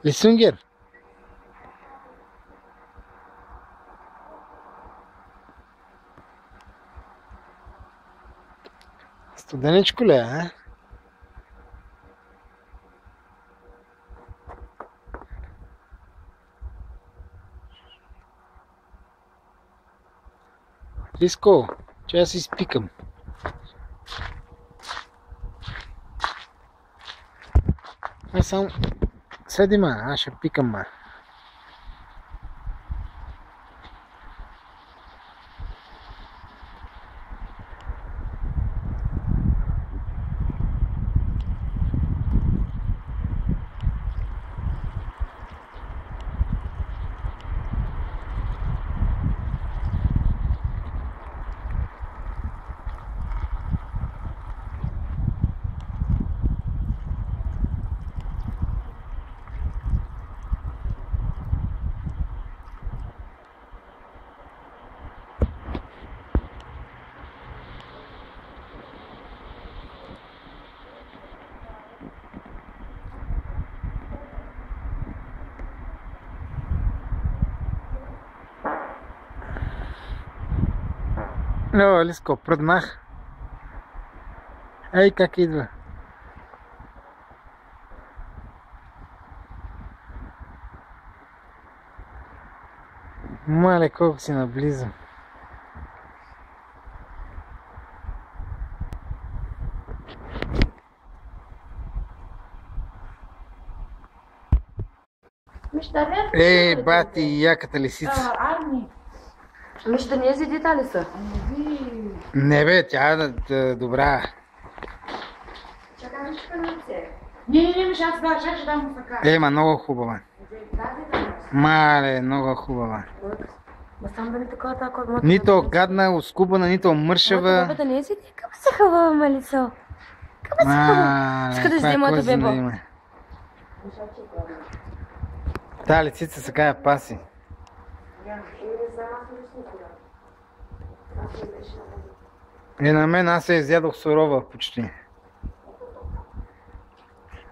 Лисунгер. Студеничко ли е, а? Лиско, че аз изпикам. Аз само седи, аз ще пикам, О, Лиско, пръднах. Ей, как идва. Мале, колко си наблизо. Ей, бати, яката лисица. Мишта не езди та ли са? Не бе, тя е добра. Чакай, ще каналце. Не, Миша, аз да, ще дам му сака. Ема, много хубава. Мале, много хубава. Ма сам да ми такова така. Нито гадна, оскубана, нито мършава. Бебета не езди, къба се хубава малицо. Къба се хубава. Иска да изде моята бебо. Та лисица се кая паси. На мен аз се изядох сурова почти.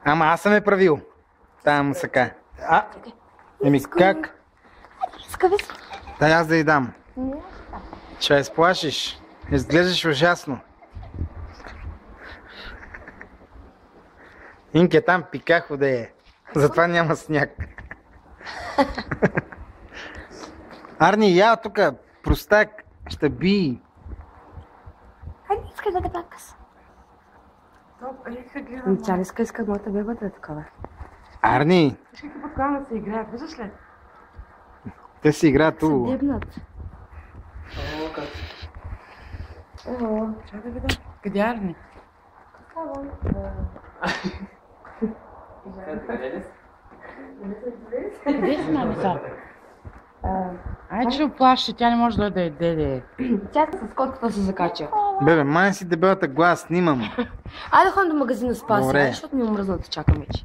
Ама аз съм правил. Там мусака. Еми как? Дай аз да й дам. Ще я изплашиш. Изглеждаш ужасно. Инке там пикахо да е. Затова няма сняг. Арни, я тука, простак, ще би. Хайде, искай да бакас. Тя иска моята беба да е такова. Арни! Искай като покана да се играят, виждаш ли? Те си играят ту. Се дебнат. Чакай да видя. Къде Арни? Къде си, мамица? Айде, че оплаши, тя не може да дойде. Тя с котката се закача. Бебе, май си дебелата глас, снимам. Айде ходим до магазина Спаси, Добре. защото ми е омръзна да чакам вече.